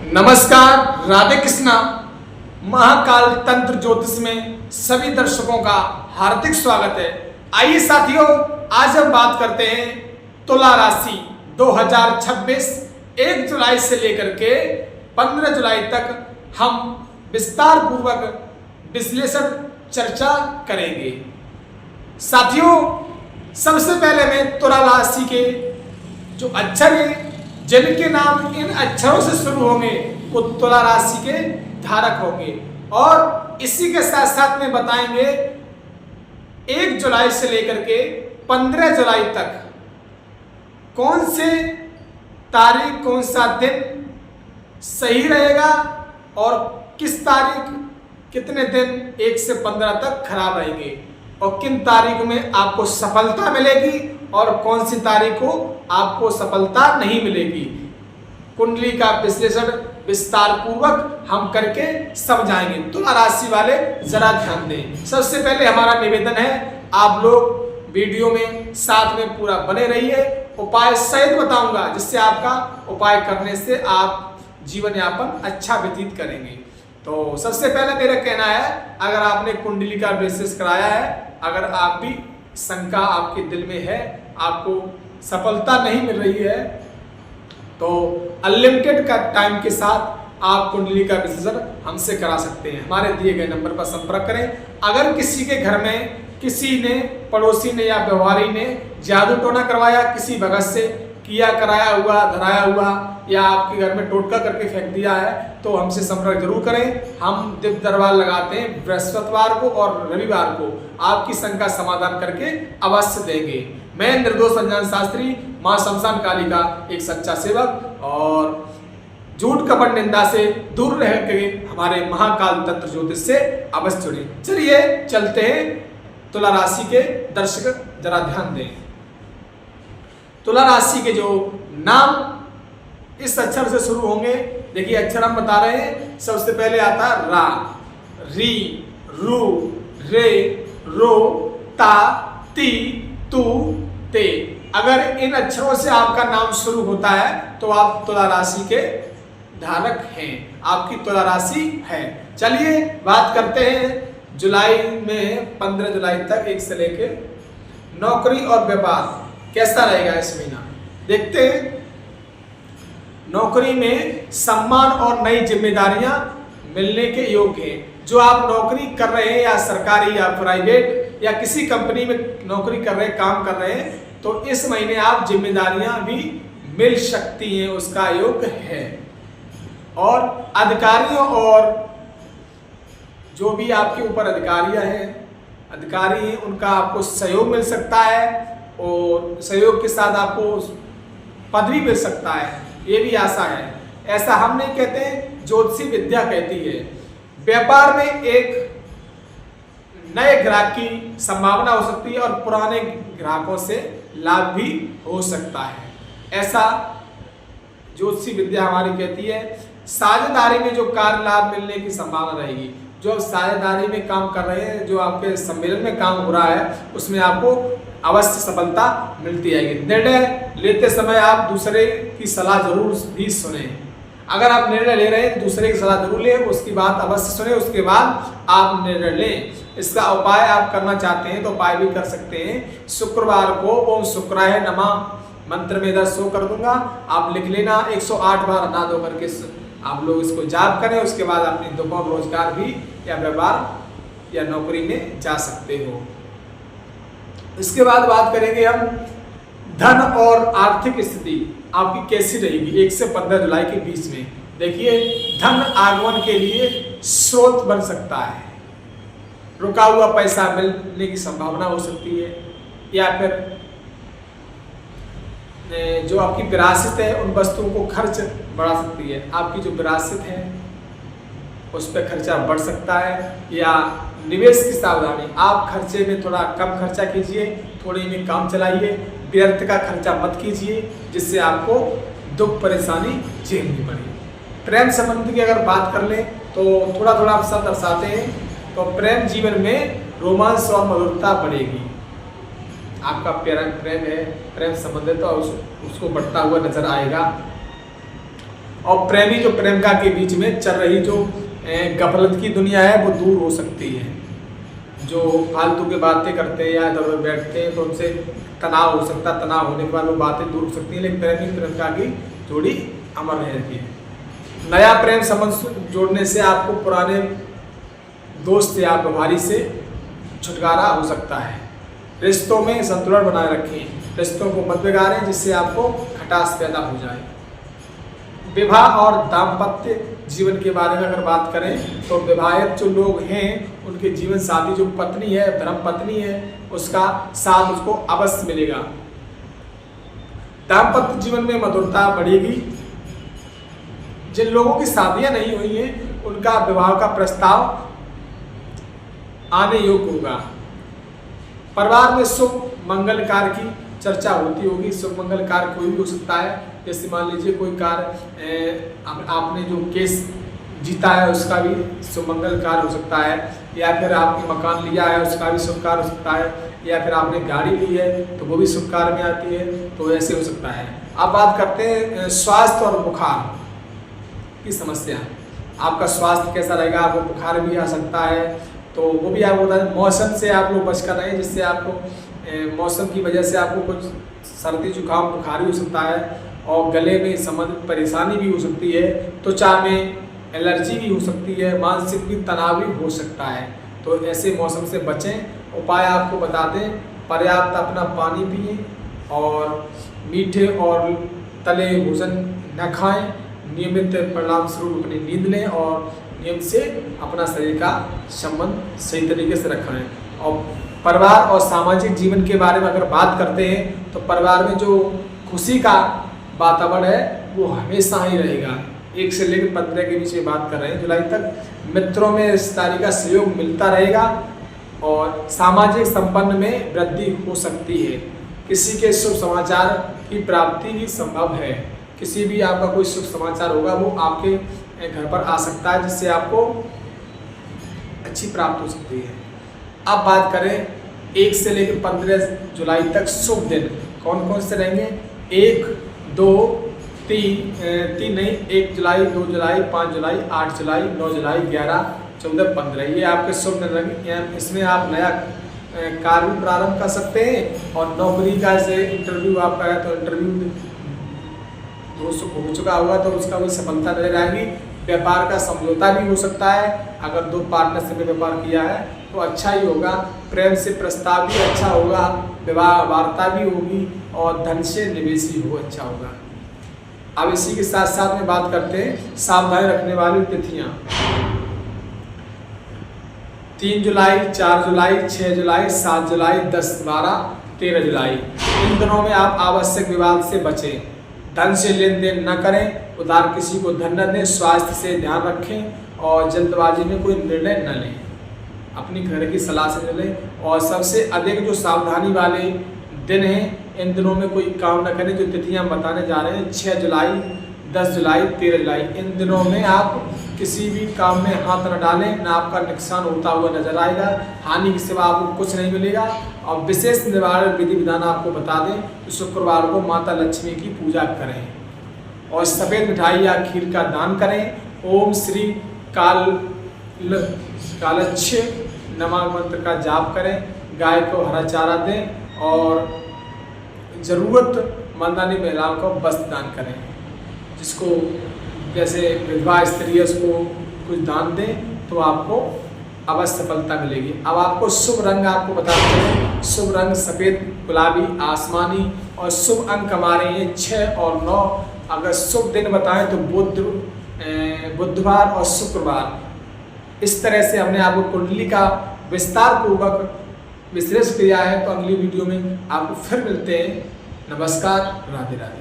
नमस्कार, राधे कृष्णा। महाकाल तंत्र ज्योतिष में सभी दर्शकों का हार्दिक स्वागत है। आइए साथियों, आज हम बात करते हैं तुला राशि 2026 1 जुलाई से लेकर के 15 जुलाई तक हम विस्तार पूर्वक विश्लेषण चर्चा करेंगे। साथियों, सबसे पहले मैं तुला राशि के जो अक्षर हैं, जिनके नाम इन अक्षरों से शुरू होंगे, वो तुला राशि के धारक होंगे। और इसी के साथ साथ में बताएंगे 1 जुलाई से लेकर के 15 जुलाई तक कौन से तारीख, कौन सा दिन सही रहेगा और किस तारीख, कितने दिन 1 से 15 तक खराब रहेंगे और किन तारीखों में आपको सफलता मिलेगी और कौन सी तारीख को आपको सफलता नहीं मिलेगी। कुंडली का विश्लेषण विस्तार पूर्वक हम करके समझाएंगे। तुला राशि वाले जरा ध्यान दें। सबसे पहले हमारा निवेदन है, आप लोग वीडियो में साथ में पूरा बने रहिए। उपाय सहित बताऊंगा, जिससे आपका उपाय करने से आप जीवन यापन अच्छा व्यतीत करेंगे। तो सबसे पहले मेरा कहना है, अगर आपने कुंडली का विश्लेषण कराया है, अगर आप भी शंका आपके दिल में है, आपको सफलता नहीं मिल रही है, तो अनलिमिटेड का टाइम के साथ आप कुंडली का विश्लेषण हमसे करा सकते हैं। हमारे दिए गए नंबर पर संपर्क करें। अगर किसी के घर में किसी ने, पड़ोसी ने या व्यवहारी ने जादू टोना करवाया, किसी भगत से किया कराया हुआ, धराया हुआ, या आपके घर में टोटका करके फेंक दिया है, तो हमसे संपर्क जरूर करें। हम दिव्य दरबार लगाते हैं बृहस्पतिवार को और रविवार को। आपकी शंका समाधान करके अवश्य देंगे। मैं निर्दोष अनजान शास्त्री, मां शमशान काली का एक सच्चा सेवक, और झूठ कपट निंदा से दूर रह के हमारे महाकाल तंत्र ज्योतिष से अवश्य जुड़े। चलिए चलते हैं। तुला राशि के दर्शक जरा ध्यान दें। तुला राशि के जो नाम इस अक्षर से शुरू होंगे, देखिए अक्षर हम बता रहे हैं। सबसे पहले आता रा, री, रू, रे, रो, ता, ती, तू, ते। अगर इन अक्षरों से आपका नाम शुरू होता है तो आप तुला राशि के धारक हैं, आपकी तुला राशि है। चलिए बात करते हैं जुलाई में 15 जुलाई तक 1 से लेके नौकरी और व्यापार कैसा रहेगा इस महीना, देखते हैं। नौकरी में सम्मान और नई जिम्मेदारियां मिलने के योग्य हैं। जो आप नौकरी कर रहे हैं, या सरकारी या प्राइवेट या किसी कंपनी में नौकरी कर रहे हैं, काम कर रहे हैं, तो इस महीने आप जिम्मेदारियां भी मिल सकती हैं, उसका योग है। और अधिकारियों और जो भी आपके ऊपर अधिकारी हैं, उनका आपको सहयोग मिल सकता है, और सहयोग के साथ आपको पदवी मिल सकता है, ये भी आशा है। ऐसा हम नहीं कहते, ज्योतिषी विद्या कहती है। व्यापार में एक नए ग्राहक की संभावना हो सकती है और पुराने ग्राहकों से लाभ भी हो सकता है, ऐसा ज्योतिषी विद्या हमारी कहती है। साझेदारी में जो कार्य लाभ मिलने की संभावना रहेगी। जो साझेदारी में काम कर रहे हैं, जो आपके सम्मेलन में काम हो रहा है, उसमें आपको अवश्य सफलता मिलती आएगी। निर्णय लेते समय आप दूसरे की सलाह जरूर भी सुने। अगर आप निर्णय ले रहे हैं तो दूसरे की सलाह जरूर लें, उसकी बात अवश्य सुने, उसके बाद आप निर्णय लें। इसका उपाय आप करना चाहते हैं तो उपाय भी कर सकते हैं। शुक्रवार को ओम शुक्राय नमः मंत्र में इधर शो कर दूंगा, आप लिख लेना। 108 बार ना दो करके आप लोग इसको जाप करें। उसके बाद अपनी दुकान, रोजगार भी या व्यापार या नौकरी में जा सकते हो। इसके बाद बात करेंगे हम धन और आर्थिक स्थिति आपकी कैसी रहेगी 1 से 15 जुलाई के बीच में। देखिए, धन आगमन के लिए स्रोत बन सकता है। रुका हुआ पैसा मिलने की संभावना हो सकती है, या फिर जो आपकी विरासत है उन वस्तुओं को खर्च बढ़ा सकती है। आपकी जो विरासत है उस पर खर्चा बढ़ सकता है, या निवेश की सावधानी। आप खर्चे में थोड़ा कम खर्चा कीजिए, थोड़ी में काम चलाइए, व्यर्थ का खर्चा मत कीजिए, जिससे आपको दुख परेशानी झेलनी पड़े। प्रेम संबंध की अगर बात कर लें तो थोड़ा थोड़ा अवसर दर्शाते हैं, तो प्रेम जीवन में रोमांस और मधुरता बढ़ेगी। आपका प्रेम है, प्रेम संबंध है, तो उसको बढ़ता हुआ नजर आएगा। और प्रेमी जो प्रेमिका के बीच में चल रही जो गफलत की दुनिया है वो दूर हो सकती है। जो फालतू की बातें करते हैं या इधर उधर बैठते हैं तो उनसे तनाव हो सकता है, तनाव होने के बाद वो बातें दूर हो सकती हैं, लेकिन प्रेमी प्रेमिका की जोड़ी अमर रहती है। नया प्रेम संबंध जोड़ने से आपको पुराने दोस्त या व्यवहारी से छुटकारा हो सकता है। रिश्तों में संतुलन बनाए रखें, रिश्तों को मत बिगाड़ें जिससे आपको खटास पैदा हो जाए। विवाह और दाम्पत्य जीवन के बारे में अगर बात करें तो विवाहित जो लोग हैं उनके जीवन साथी जो पत्नी है, धर्म पत्नी है, उसका साथ उसको अवश्य मिलेगा। दाम्पत्य जीवन में मधुरता बढ़ेगी। जिन लोगों की शादियां नहीं हुई हैं उनका विवाह का प्रस्ताव आने योग्य होगा। परिवार में शुभ मंगल कार्य की चर्चा होती होगी। शुभ मंगल कार्य कोई भी हो सकता है, जैसे मान लीजिए कोई कार्य आपने जो केस जीता है उसका भी शुभ मंगल कार्य हो सकता है, या फिर आपने मकान लिया है उसका भी शुभ कार्य हो सकता है, या फिर आपने गाड़ी ली है तो वो भी शुभ कार्य में आती है, तो ऐसे हो सकता है। अब बात करते हैं स्वास्थ्य और बुखार की समस्या। आपका स्वास्थ्य कैसा रहेगा, आपको बुखार भी आ सकता है, तो वो भी आपको बता दें। मौसम से आप लोग बच कर रहें, जिससे आपको मौसम की वजह से आपको कुछ सर्दी जुकाम बुखार भी हो सकता है, और गले में संबंधित परेशानी भी हो सकती है, त्वचा में एलर्जी भी हो सकती है, मानसिक भी तनाव भी हो सकता है। तो ऐसे मौसम से बचें। उपाय आपको बता दें, पर्याप्त अपना पानी पिएं और मीठे और तले भोजन न खाएं, नियमित परिणाम स्वरूप अपनी नींद लें और नियम से अपना शरीर का संबंध सही तरीके से रखें। और परिवार और सामाजिक जीवन के बारे में अगर बात करते हैं तो परिवार में जो खुशी का वातावरण है वो हमेशा ही रहेगा। 1 से लेकर 15 के बीच में बात कर रहे हैं जुलाई तक। मित्रों में रिश्तेदारी का सहयोग मिलता रहेगा और सामाजिक संपन्न में वृद्धि हो सकती है। किसी के शुभ समाचार की प्राप्ति भी संभव है। किसी भी आपका कोई शुभ समाचार होगा वो आपके घर पर आ सकता है, जिससे आपको अच्छी प्राप्त हो सकती है। अब बात करें 1 से लेकर 15 जुलाई तक शुभ दिन कौन कौन से रहेंगे। 1, 2, 3 नहीं, 1 जुलाई, 2 जुलाई, 5 जुलाई, 8 जुलाई, 9 जुलाई, 11, 14, 15 ये आपके शुभ दिन रहेंगे। इसमें आप नया कार्य भी प्रारंभ कर सकते हैं और नौकरी का जैसे इंटरव्यू आपका है तो इंटरव्यू हो चुका होगा तो उसका भी सफलता नजर आएगी। व्यापार का समझौता भी हो सकता है। अगर 2 पार्टनरशिप में व्यापार किया है तो अच्छा ही होगा। प्रेम से प्रस्ताव भी अच्छा होगा, विवाह वार्ता भी होगी और धन से निवेश भी हो अच्छा होगा। अब इसी के साथ साथ में बात करते हैं सावधानी रखने वाली तिथियां। 3 जुलाई, 4 जुलाई, 6 जुलाई, 7 जुलाई, 10, 12, 13 जुलाई इन दिनों में आप आवश्यक विवाद से बचें। धन से लेन देन न करें, उधार किसी को धन न दें, स्वास्थ्य से ध्यान रखें और जल्दबाजी में कोई निर्णय न लें, अपनी घर की सलाह से लें। और सबसे अधिक जो सावधानी वाले दिन हैं इन दिनों में कोई काम न करें। जो तिथियां हम बताने जा रहे हैं 6 जुलाई, 10 जुलाई, 13 जुलाई इन दिनों में आप किसी भी काम में हाथ न डालें, न आपका नुकसान होता हुआ नजर आएगा, हानि के सिवा आपको कुछ नहीं मिलेगा। और विशेष निवारण विधि विधान आपको बता दें तो शुक्रवार को माता लक्ष्मी की पूजा करें और सफ़ेद मिठाई या खीर का दान करें। ओम श्री कालक्ष नमः मंत्र का जाप करें, गाय को हरा चारा दें और ज़रूरतमंदानी महिलाओं को वस्त्र दान करें। जिसको जैसे विधवा स्त्री है उसको कुछ दान दें तो आपको अवश्य सफलता मिलेगी। अब आपको शुभ रंग आपको बताते हैं। शुभ रंग सफ़ेद, गुलाबी, आसमानी और शुभ अंक हमारे ये 6 और 9। अगर शुभ दिन बताएं तो बुधवार और शुक्रवार। इस तरह से हमने आपको कुंडली का विस्तार पूर्वक विश्लेषण किया है। तो अगली वीडियो में आपको फिर मिलते हैं। नमस्कार, राधे राधे।